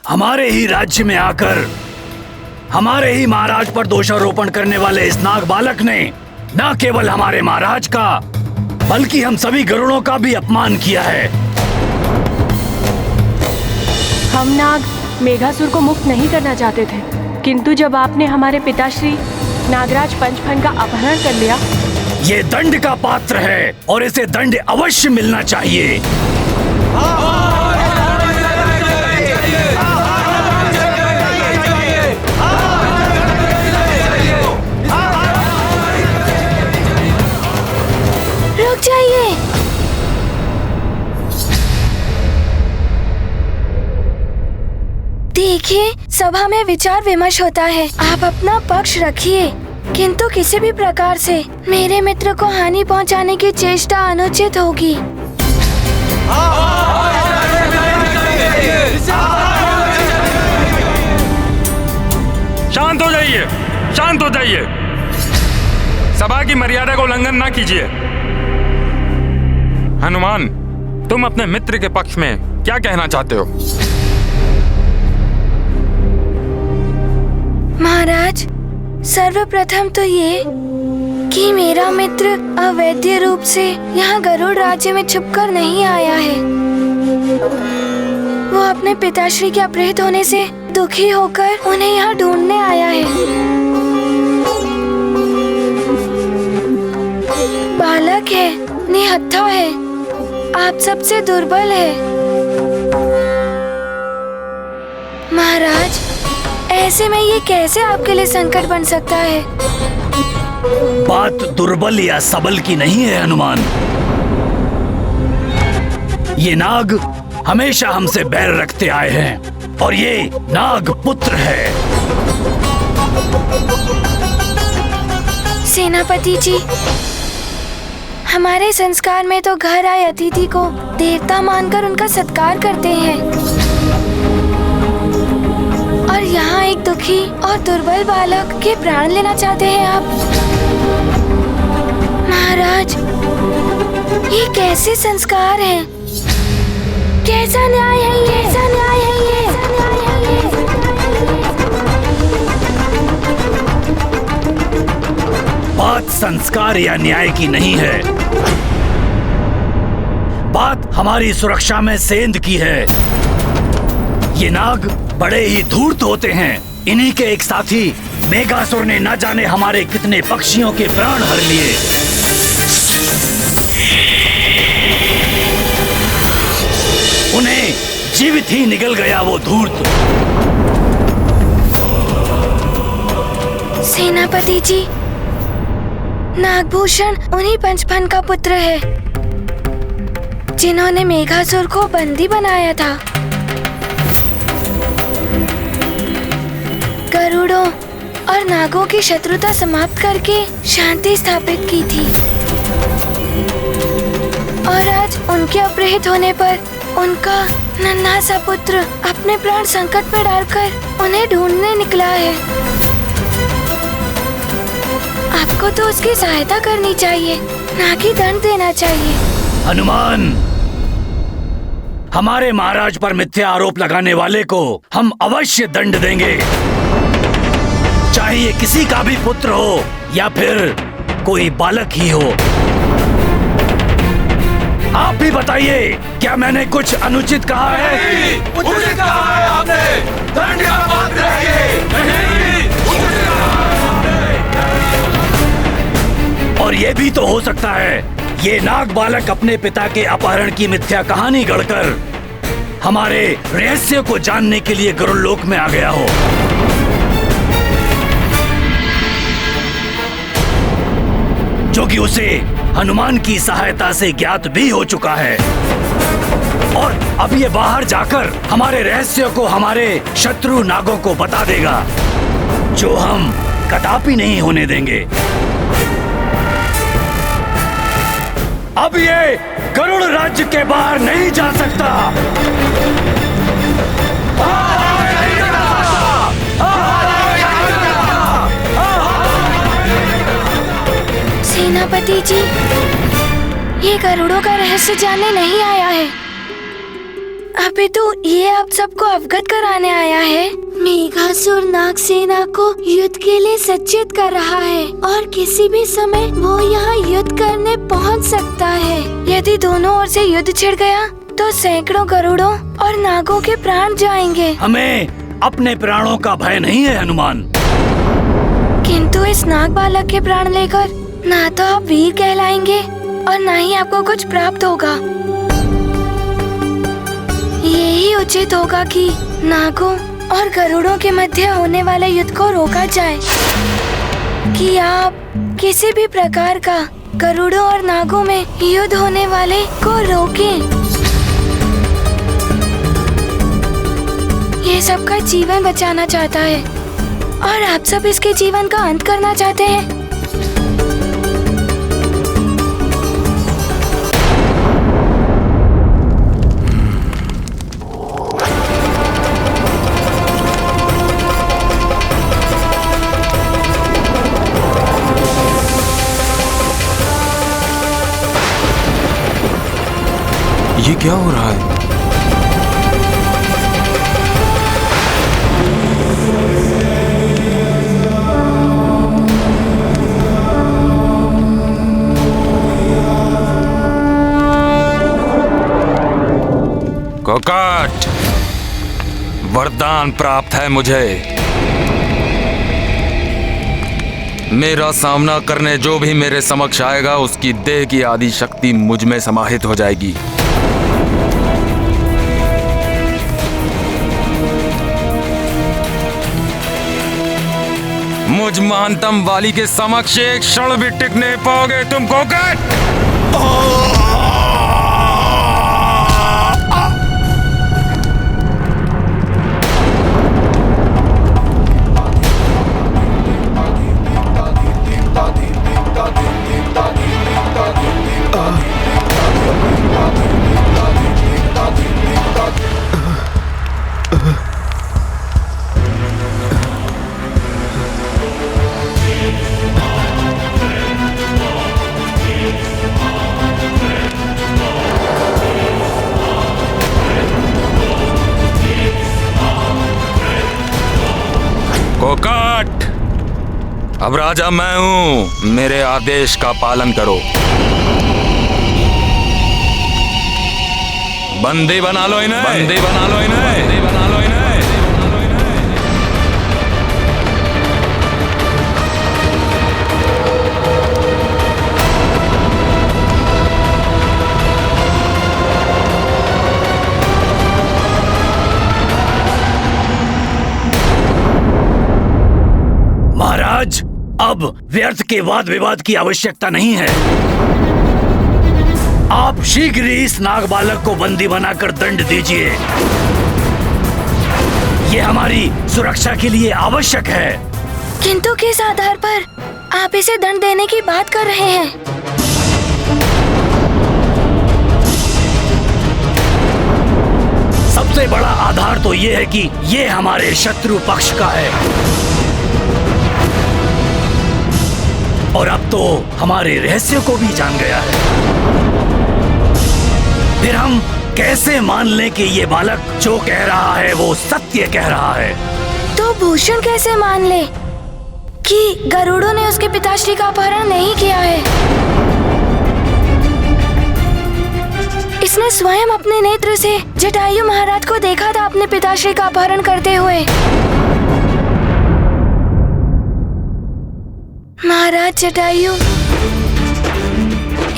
हमारे ही राज्य में आकर हमारे ही महाराज पर दोषारोपण करने वाले इस नाग बालक ने न केवल हमारे महाराज का बल्कि हम सभी गरुड़ों का भी अपमान किया है। हम नाग मेघासुर को मुक्त नहीं करना चाहते थे, किंतु जब आपने हमारे पिताश्री नागराज पंचफन का अपहरण कर लिया। ये दंड का पात्र है और इसे दंड अवश्य मिलना चाहिए। रुक जाइए। देखिए, सभा में विचार विमर्श होता है। आप अपना पक्ष रखिए, किंतु किसी भी प्रकार से मेरे मित्र को हानि पहुंचाने की चेष्टा अनुचित होगी। शांत हो जाइए, शांत हो जाइए। सभा की मर्यादा का उल्लंघन ना कीजिए। हनुमान, तुम अपने मित्र के पक्ष में क्या कहना चाहते हो? महाराज, सर्वप्रथम तो ये कि मेरा मित्र अवैध रूप से यहाँ गरुड़ राज्य में छुपकर नहीं आया है। वो अपने पिताश्री के अपहृत होने से दुखी होकर उन्हें यहाँ ढूंढने आया है। बालक है, निहत्था है, आप सबसे दुर्बल है। महाराज, ऐसे में ये कैसे आपके लिए संकट बन सकता है? बात दुर्बल या सबल की नहीं है हनुमान। ये नाग हमेशा हमसे बैर रखते आए हैं और ये नाग पुत्र है। सेनापति जी, हमारे संस्कार में तो घर आए अतिथि को देवता मानकर उनका सत्कार करते हैं, और यहाँ एक दुखी और दुर्बल बालक के प्राण लेना चाहते हैं आप। महाराज, ये कैसे संस्कार हैं? कैसा न्याय है ये? कैसा न्याय है ये? बात संस्कार या न्याय की नहीं है, बात हमारी सुरक्षा में सेंध की है। ये नाग बड़े ही धूर्त होते हैं। इन्हीं के एक साथी मेघासुर ने न जाने हमारे कितने पक्षियों के प्राण हर लिए। उन्हें जीवित ही निगल गया वो धूर्त। सेनापति जी, नागभूषण उन्हीं पंचफन का पुत्र है जिन्होंने मेघासुर को बंदी बनाया था। गरुड़ों और नागों की शत्रुता समाप्त करके शांति स्थापित की थी, और आज उनके अपहृत होने पर उनका नन्हा सा पुत्र अपने प्राण संकट में डालकर उन्हें ढूंढने निकला है। आपको तो उसकी सहायता करनी चाहिए, ना कि दंड देना चाहिए। हनुमान, हमारे महाराज पर मिथ्या आरोप लगाने वाले को हम अवश्य दंड देंगे, चाहे ये किसी का भी पुत्र हो या फिर कोई बालक ही हो। आप भी बताइए, क्या मैंने कुछ अनुचित कहा है? नहीं, उचित कहा है आपने। दंड का पात्र है ये। नहीं, उचित कहा है आपने। और ये भी तो हो सकता है ये नाग बालक अपने पिता के अपहरण की मिथ्या कहानी गढ़कर हमारे रहस्य को जानने के लिए गरुड़ लोक में आ गया हो। जो कि उसे हनुमान की सहायता से ज्ञात भी हो चुका है, और अब ये बाहर जाकर हमारे रहस्य को हमारे शत्रु नागों को बता देगा, जो हम कदापि नहीं होने देंगे। अब ये गरुड़ राज्य के बाहर नहीं जा सकता। सेनापति जी, ये गरुड़ों का रहस्य जानने नहीं आया है। अब पितु, ये आप सबको अवगत कराने आया है। मेघासुर नाग सेना को युद्ध के लिए सज्जित कर रहा है और किसी भी समय वो यहाँ युद्ध करने पहुँच सकता है। यदि दोनों ओर से युद्ध छिड़ गया तो सैकड़ों गरुड़ों और नागों के प्राण जाएंगे। हमें अपने प्राणों का भय नहीं है हनुमान। किंतु इस नाग बालक के प्राण लेकर ना तो आप वीर कहलाएंगे और ना ही आपको कुछ प्राप्त होगा। यही उचित होगा कि नागों और गरुड़ों के मध्य होने वाले युद्ध को रोका जाए, कि आप किसी भी प्रकार का गरुड़ों और नागों में युद्ध होने वाले को रोकें। ये सबका जीवन बचाना चाहता है और आप सब इसके जीवन का अंत करना चाहते हैं। ये क्या हो रहा है? कोकाट, वरदान प्राप्त है मुझे। मेरा सामना करने जो भी मेरे समक्ष आएगा उसकी देह की आदि शक्ति मुझ में समाहित हो जाएगी। मुझ महानतम वाली के समक्ष एक क्षण भी टिक नहीं पाओगे तुम कोकाट। कोकाट, अब राजा मैं हूं, मेरे आदेश का पालन करो। बंदी बना लो इन्हें, बंदी बना लो इन्हें, बंदी बना लो इन्हें। महाराज, अब व्यर्थ के वाद विवाद की आवश्यकता नहीं है। आप शीघ्र ही इस नाग बालक को बंदी बनाकर दंड दीजिए। ये हमारी सुरक्षा के लिए आवश्यक है। किंतु किस आधार पर आप इसे दंड देने की बात कर रहे हैं? सबसे बड़ा आधार तो ये है कि ये हमारे शत्रु पक्ष का है और अब तो हमारे रहस्य को भी जान गया है। फिर हम कैसे मान लें कि ये बालक जो कह रहा है वो सत्य कह रहा है? तो भूषण कैसे मान ले कि गरुड़ों ने उसके पिताश्री का अपहरण नहीं किया है? इसने स्वयं अपने नेत्र से जटायु महाराज को देखा था अपने पिताश्री का अपहरण करते हुए। महाराज जटायु,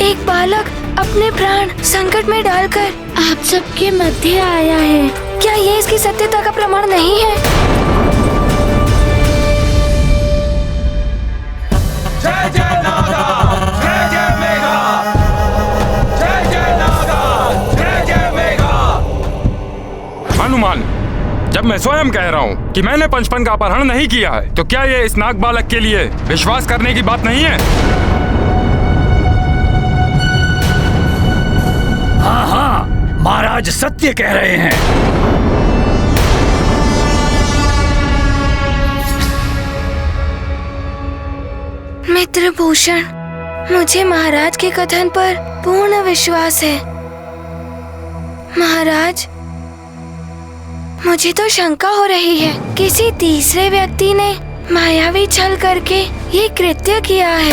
एक बालक अपने प्राण संकट में डालकर आप सबके मध्य आया है। क्या ये इसकी सत्यता का प्रमाण नहीं है? जय जय नागा, जय जय मेघा, जय जय नागा, जय जय मेघा। हनुमान, जब मैं स्वयं कह रहा हूँ कि मैंने पंचपन का अपहरण नहीं किया है, तो क्या ये इस नाग बालक के लिए विश्वास करने की बात नहीं है? हाँ हाँ, महाराज सत्य कह रहे हैं। मित्र भूषण, मुझे महाराज के कथन पर पूर्ण विश्वास है। महाराज, मुझे तो शंका हो रही है किसी तीसरे व्यक्ति ने मायावी छल करके ये कृत्य किया है।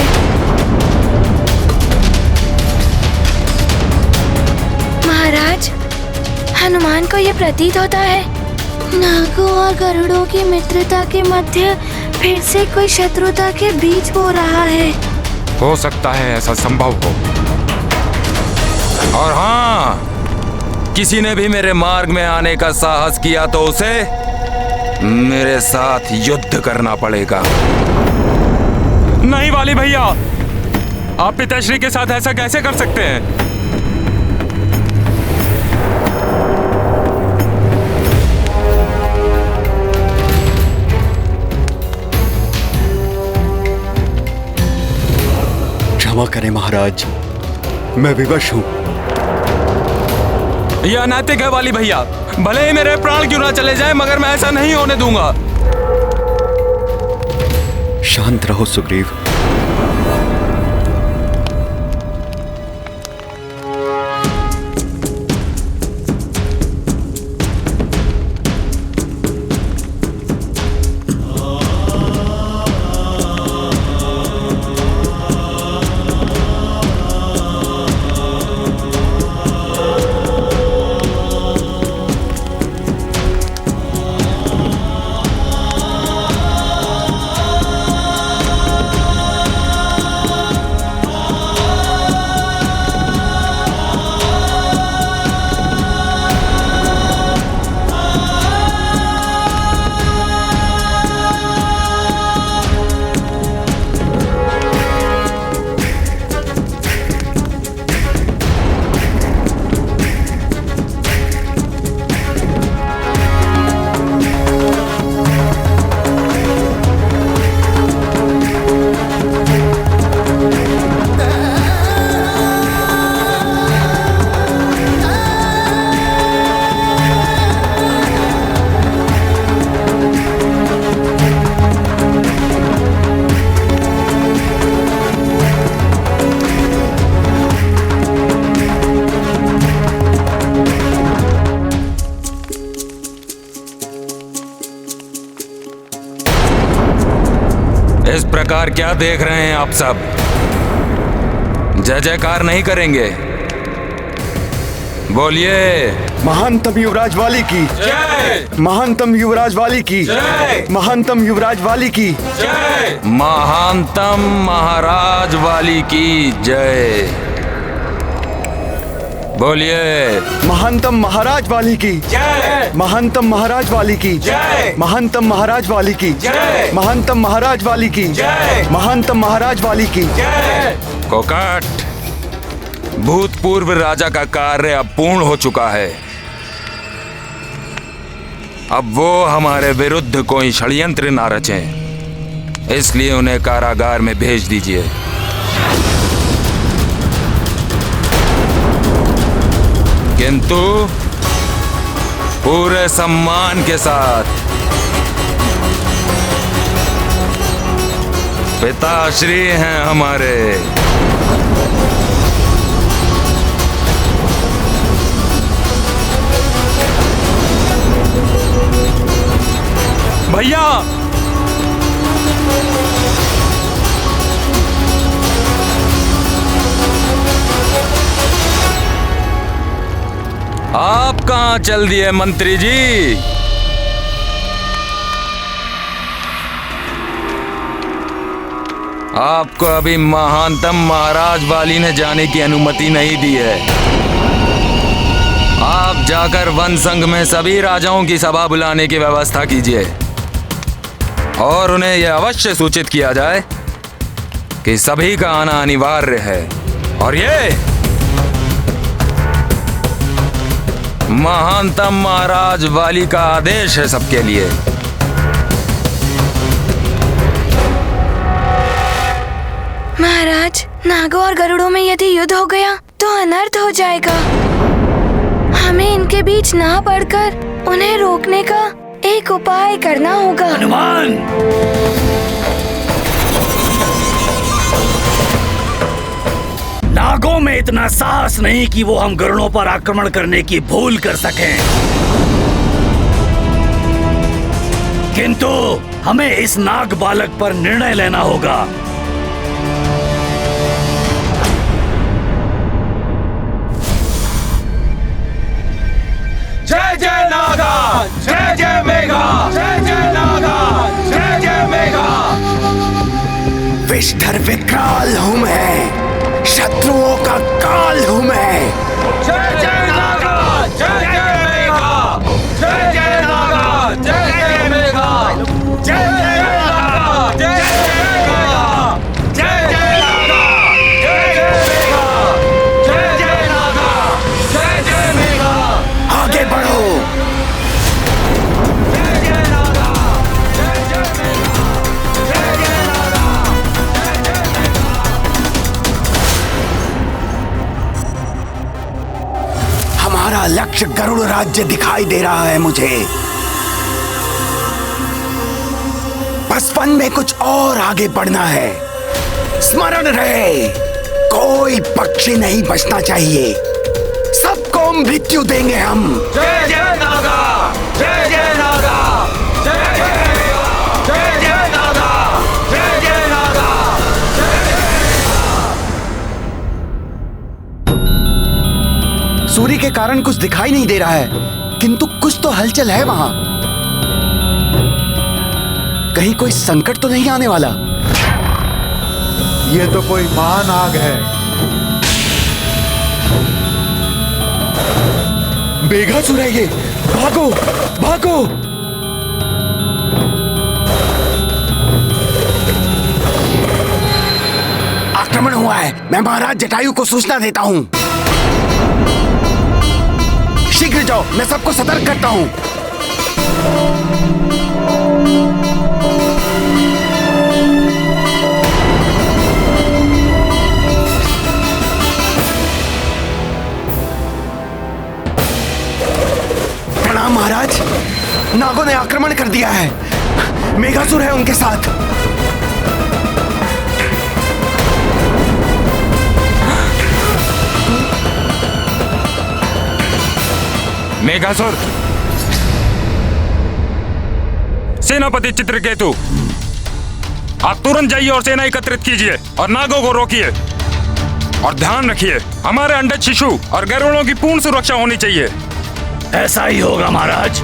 महाराज, हनुमान को ये प्रतीत होता है नागों और गरुड़ों की मित्रता के मध्य फिर से कोई शत्रुता के बीच हो रहा है। हो सकता है ऐसा संभव हो। और हाँ, किसी ने भी मेरे मार्ग में आने का साहस किया तो उसे मेरे साथ युद्ध करना पड़ेगा। नहीं वाली भैया, आप पिताश्री के साथ ऐसा कैसे कर सकते हैं? क्षमा करें महाराज, मैं विवश हूं। यह अनैतिक है वाली भैया। भले ही मेरे प्राण क्यों ना चले जाए, मगर मैं ऐसा नहीं होने दूंगा। शांत रहो सुग्रीव। इस प्रकार क्या देख रहे हैं आप सब? जय जयकार नहीं करेंगे? बोलिए। महानतम युवराज वाली की जय। महानतम युवराज वाली की जय। महानतम युवराज वाली की जय। महानतम महाराज वाली की जय। बोलिए। महानतम महाराज वाली की जय। महानतम महाराज वाली की जय। महानतम महाराज वाली की जय। महानतम महाराज वाली की जय। महानतम महाराज वाली की जय। कोकाट, भूतपूर्व राजा का कार्य अब पूर्ण हो चुका है। अब वो हमारे विरुद्ध कोई षड्यंत्र ना रचें, इसलिए उन्हें कारागार में भेज दीजिए। किंतु पूरे सम्मान के साथ पिताश्री हैं हमारे। भैया, आप कहां चल दिए मंत्री जी? आपको अभी महानतम महाराज वाली ने जाने की अनुमति नहीं दी है। आप जाकर वन संघ में सभी राजाओं की सभा बुलाने की व्यवस्था कीजिए और उन्हें यह अवश्य सूचित किया जाए कि सभी का आना अनिवार्य है। और ये महानतम महाराज वाली का आदेश है सबके लिए। महाराज, नागों और गरुड़ों में यदि युद्ध हो गया तो अनर्थ हो जाएगा। हमें इनके बीच ना पड़कर उन्हें रोकने का एक उपाय करना होगा। हनुमान, नागों में इतना साहस नहीं कि वो हम गरुड़ों पर आक्रमण करने की भूल कर सकें। किंतु हमें इस नाग बालक पर निर्णय लेना होगा। जय जय नागा, जय जय मेघा, जय जय नागा, जय जय मेघा। विष्ठर विकराल हूँ मैं, शत्रुओं का काल हूँ मैं। जय जय नागा, जय जय मेघा, जय जय नागा, जय जय मेघा, जय जय नागा, जय जय मेघा, जय जय नागा, जय जय मेघा, जय जय नागा, जय जय मेघा। आगे बढ़ो। जय जय नागा, जय जय मेघा, जय जय नागा, जय जय मेघा। हमारा लक्ष्य गरुड़ राज्य दिखाई दे रहा है मुझे। बचपन में कुछ और आगे बढ़ना है। स्मरण रहे, कोई पक्षी नहीं बचना चाहिए, सबको मृत्यु देंगे हम। जय जय नागा, जय जय नागा, जय जय मेघा, जय जय नागा, जय जय नागा, जय जय। सूर्य के कारण कुछ दिखाई नहीं दे रहा है, किंतु कुछ तो हलचल है वहां। कहीं कोई संकट तो नहीं आने वाला। ये तो कोई महानाग है। मेघासुर है ये, भागो भागो। आक्रमण हुआ है, मैं महाराज जटायु को सूचना देता हूँ। शीघ्र जाओ, मैं सबको सतर्क करता हूँ। प्रणाम महाराज, नागों ने आक्रमण कर दिया है। मेघासुर है उनके साथ। मेघासुर, सेनापति चित्रकेतु, आप तुरंत जाइए और सेना एकत्रित कीजिए और नागों को रोकिए। और ध्यान रखिए, हमारे अंडे शिशु और गरुड़ों की पूर्ण सुरक्षा होनी चाहिए। ऐसा ही होगा महाराज।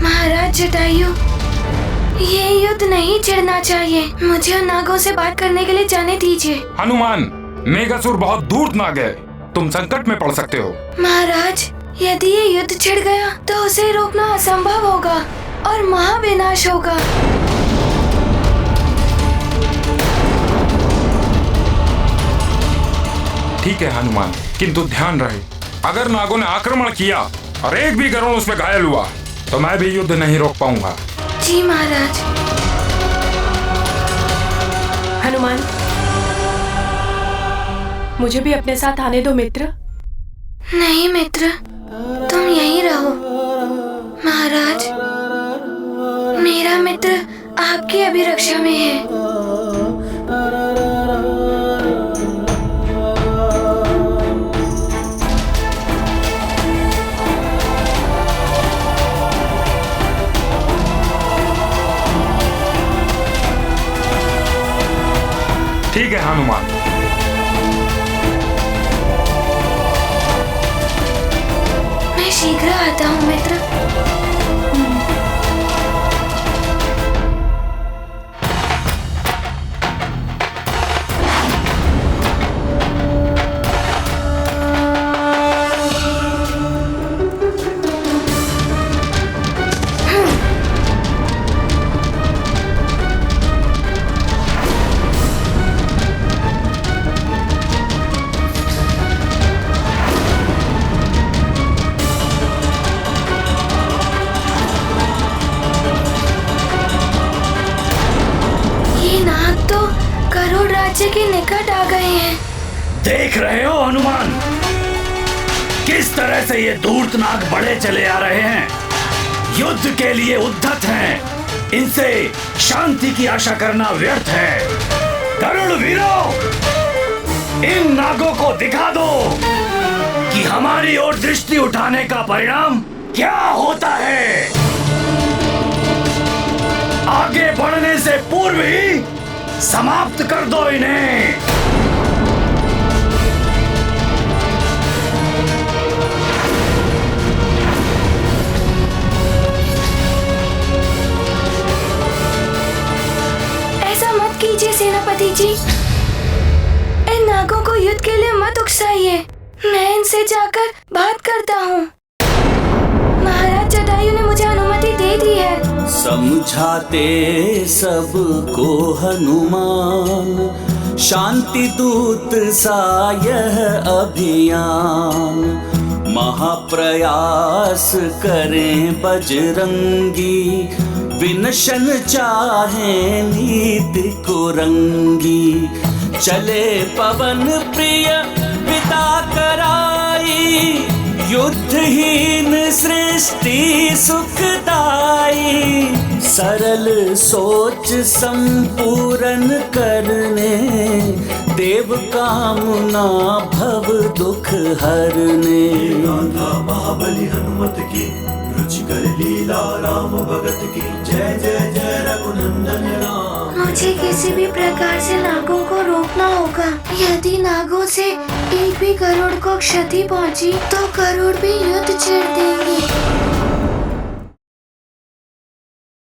महाराज जटायु, ये युद्ध नहीं छिड़ना चाहिए। मुझे उन नागों से बात करने के लिए जाने दीजिए। हनुमान, मेघासुर बहुत धूर्त नाग है, तुम संकट में पड़ सकते हो। महाराज, यदि ये युद्ध छिड़ गया तो उसे रोकना असंभव होगा और महाविनाश होगा। ठीक है हनुमान, किंतु ध्यान रहे, अगर नागों ने आक्रमण किया और एक भी गरुड़ उसमें घायल हुआ तो मैं भी युद्ध नहीं रोक पाऊंगा। जी महाराज। हनुमान, मुझे भी अपने साथ आने दो मित्र। नहीं मित्र, तुम यहीं रहो। महाराज, मेरा मित्र आपकी अभिरक्षा में है। ठीक है हनुमान। मैं शीघ्र आता हूँ मित्र। राज्य के निकट आ गए हैं। देख रहे हो हनुमान, किस तरह से ये धूर्त नाग बढ़े चले आ रहे हैं। युद्ध के लिए उद्धत हैं। इनसे शांति की आशा करना व्यर्थ है। गरुड़ वीरों, इन नागों को दिखा दो हमारी ओर दृष्टि उठाने का परिणाम क्या होता है। आगे बढ़ने से पूर्व ही समाप्त कर दो इन्हें। ऐसा मत कीजिए सेनापति जी, इन नागों को युद्ध के लिए मत उकसाइए। मैं इनसे जाकर बात करता हूँ। महाराज जटायु ने मुझे अनुमति दे दी है। समझाते सबको हनुमान, शांति दूत सा यह अभियान। महाप्रयास करें बजरंगी, विनशन चाहे नीति कुरंगी। चले पवन प्रिय पिता कराई, युद्धहीन सृष्टि सुखदाई। सरल सोच संपूर्ण करने, देव कामना भव दुख हरने। महाबली हनुमत की, रुचिकर लीला राम भगत की। जय जय जय रघुनंदन राम। मुझे किसी भी प्रकार से नागों को रोकना होगा। यदि नागों से एक भी गरुड़ को क्षति पहुंची तो गरुड़ भी युद्ध छेड़ देंगे।